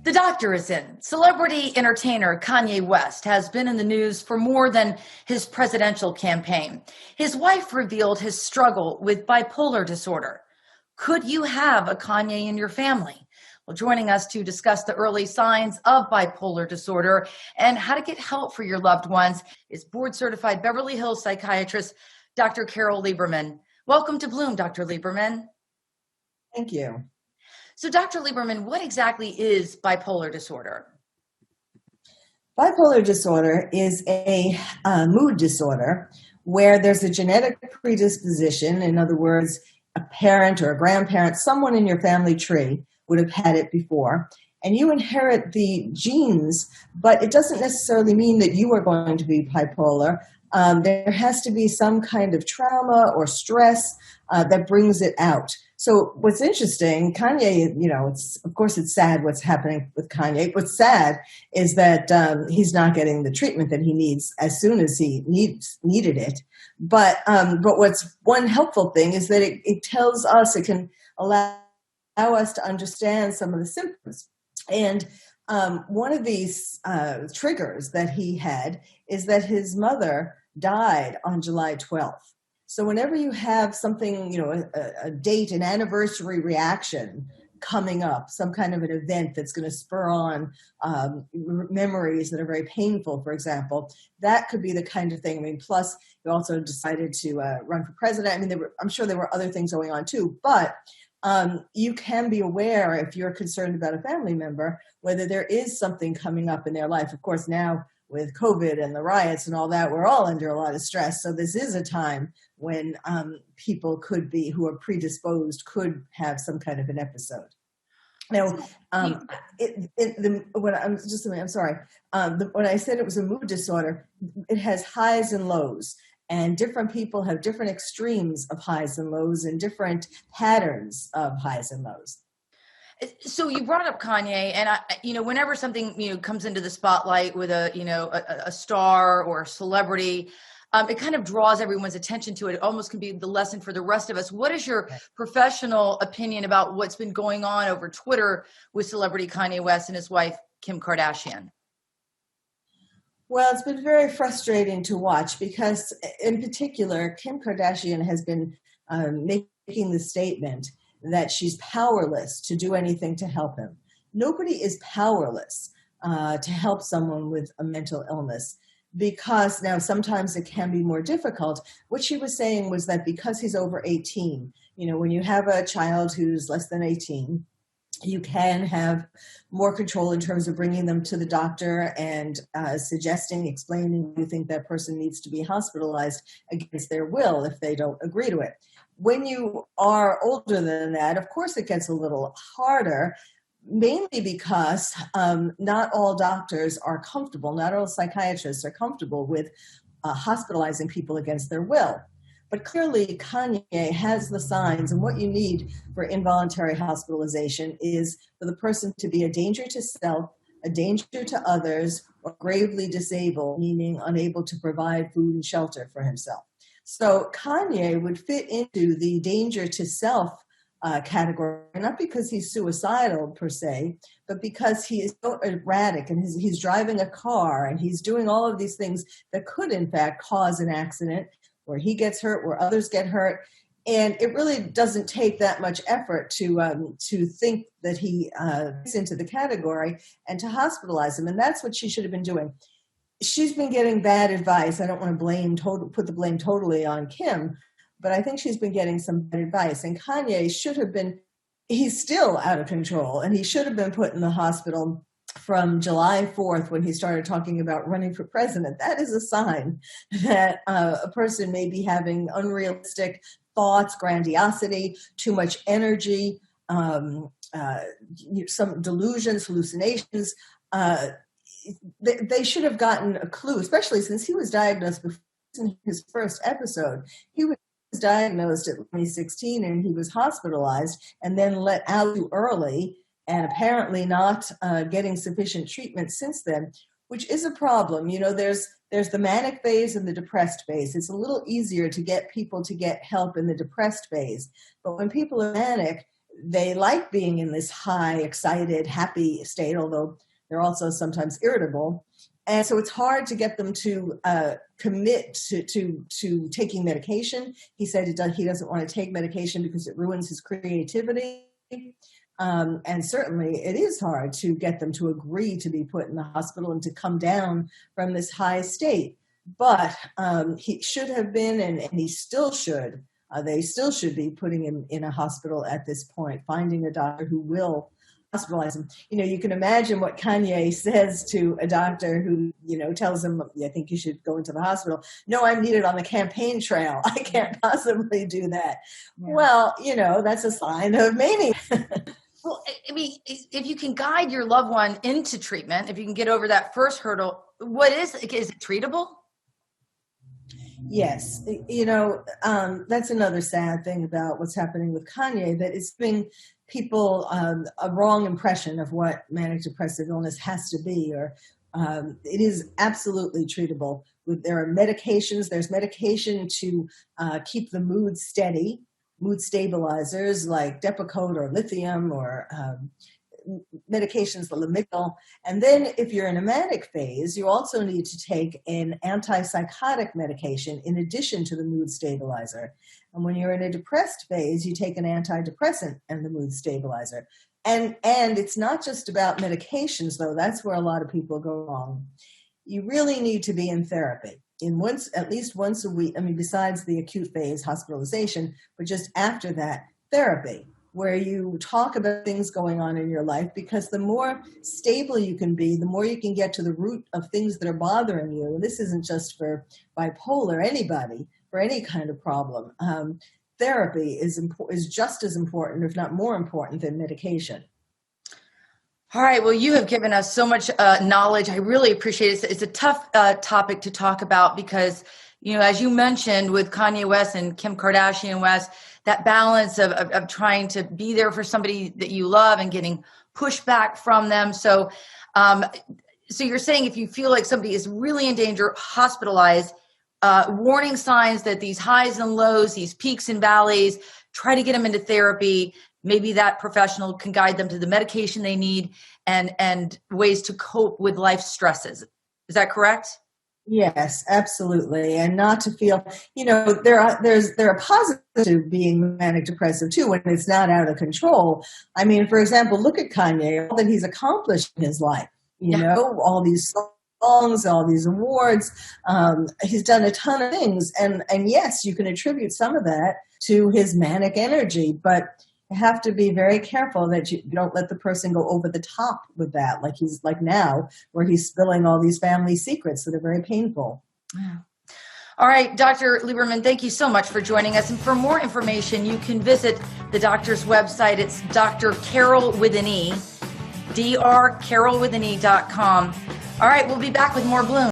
The doctor is in. Celebrity entertainer Kanye West has been in the news for more than his presidential campaign. His wife revealed his struggle with bipolar disorder. Could you have a Kanye in your family? Well, joining us to discuss the early signs of bipolar disorder and how to get help for your loved ones is board-certified Beverly Hills psychiatrist Dr. Carole Lieberman. Welcome to Bloom, Dr. Lieberman. Thank you. So, Dr. Lieberman, what exactly is bipolar disorder? Bipolar disorder is a mood disorder where there's a genetic predisposition. In other words, a parent or a grandparent, someone in your family tree would have had it before, and you inherit the genes, but it doesn't necessarily mean that you are going to be bipolar. There has to be some kind of trauma or stress that brings it out. So what's interesting, Kanye, of course it's sad what's happening with Kanye. What's sad is that he's not getting the treatment that he needs as soon as he needed it. But what's one helpful thing is that it tells us, it can allow us to understand some of the symptoms. And one of these triggers that he had is that his mother died on July 12th. So whenever you have something, a date, an anniversary reaction coming up, some kind of an event that's going to spur on memories that are very painful, for example, that could be the kind of thing. I mean, plus you also decided to run for president. I mean, I'm sure there were other things going on too, but you can be aware if you're concerned about a family member, whether there is something coming up in their life. Of course, now with COVID and the riots and all that, we're all under a lot of stress. So this is a time when people who are predisposed could have some kind of an episode. Now, when I said it was a mood disorder, it has highs and lows. And different people have different extremes of highs and lows and different patterns of highs and lows. So you brought up Kanye, and whenever something comes into the spotlight with a star or a celebrity, it kind of draws everyone's attention to it. It almost can be the lesson for the rest of us. What is your professional opinion about what's been going on over Twitter with celebrity Kanye West and his wife Kim Kardashian? Well, it's been very frustrating to watch because, in particular, Kim Kardashian has been making the statement that she's powerless to do anything to help him. Nobody is powerless to help someone with a mental illness because now sometimes it can be more difficult. What she was saying was that because he's over 18, when you have a child who's less than 18, you can have more control in terms of bringing them to the doctor and explaining you think that person needs to be hospitalized against their will if they don't agree to it. When you are older than that, of course, it gets a little harder, mainly because not all doctors are comfortable, not all psychiatrists are comfortable with hospitalizing people against their will. But clearly, Kanye has the signs, and what you need for involuntary hospitalization is for the person to be a danger to self, a danger to others, or gravely disabled, meaning unable to provide food and shelter for himself. So Kanye would fit into the danger to self category, not because he's suicidal per se, but because he is so erratic and he's driving a car and he's doing all of these things that could, in fact, cause an accident where he gets hurt, where others get hurt. And it really doesn't take that much effort to think that he fits into the category and to hospitalize him. And that's what she should have been doing. She's been getting bad advice. I don't want to put the blame totally on Kim, but I think she's been getting some bad advice. And Kanye he's still out of control, and he should have been put in the hospital from July 4th when he started talking about running for president. That is a sign that a person may be having unrealistic thoughts, grandiosity, too much energy, some delusions, hallucinations. They should have gotten a clue, especially since he was diagnosed before in his first episode. He was diagnosed at 2016 and he was hospitalized and then let out too early and apparently not getting sufficient treatment since then, which is a problem. There's the manic phase and the depressed phase. It's a little easier to get people to get help in the depressed phase. But when people are manic, they like being in this high, excited, happy state, although they're also sometimes irritable. And so it's hard to get them to commit to taking medication. He said he doesn't want to take medication because it ruins his creativity. And certainly it is hard to get them to agree to be put in the hospital and to come down from this high state. But he should have been, and he still should. They still should be putting him in a hospital at this point, finding a doctor who will hospitalize him. You can imagine what Kanye says to a doctor who, tells him, I think you should go into the hospital. No, I'm needed on the campaign trail. I can't possibly do that. Yeah. Well, that's a sign of mania. Well, I mean, if you can guide your loved one into treatment, if you can get over that first hurdle, is it treatable? Yes. That's another sad thing about what's happening with Kanye, that it's giving people a wrong impression of what manic depressive illness has to be, or it is absolutely treatable. There are medications. There's medication to keep the mood steady, mood stabilizers like Depakote or lithium, or medications, the Lamictal. And then if you're in a manic phase, you also need to take an antipsychotic medication in addition to the mood stabilizer. And when you're in a depressed phase, you take an antidepressant and the mood stabilizer. And it's not just about medications, though. That's where a lot of people go wrong. You really need to be in therapy at least once a week. I mean, besides the acute phase hospitalization, but just after that, therapy, where you talk about things going on in your life, because the more stable you can be, the more you can get to the root of things that are bothering you. And this isn't just for bipolar, anybody, for any kind of problem. Therapy is just as important, if not more important, than medication. All right. Well, you have given us so much knowledge. I really appreciate it. It's a tough topic to talk about because, as you mentioned with Kanye West and Kim Kardashian West, that balance of trying to be there for somebody that you love and getting pushback from them. So you're saying if you feel like somebody is really in danger, hospitalized, warning signs that these highs and lows, these peaks and valleys, try to get them into therapy. Maybe that professional can guide them to the medication they need and ways to cope with life stresses. Is that correct? Yes, absolutely. And not to feel, there are positives to being manic depressive too when it's not out of control. I mean, for example, look at Kanye, all that he's accomplished in his life, all these songs, all these awards. He's done a ton of things. And yes, you can attribute some of that to his manic energy, but you have to be very careful that you don't let the person go over the top with that, like he's like now, where he's spilling all these family secrets that are very painful. Yeah. All right, Dr. Lieberman, thank you so much for joining us. And for more information, you can visit the doctor's website. It's Dr. Carole with an E, drcarolewithane.com. All right, we'll be back with more Bloom.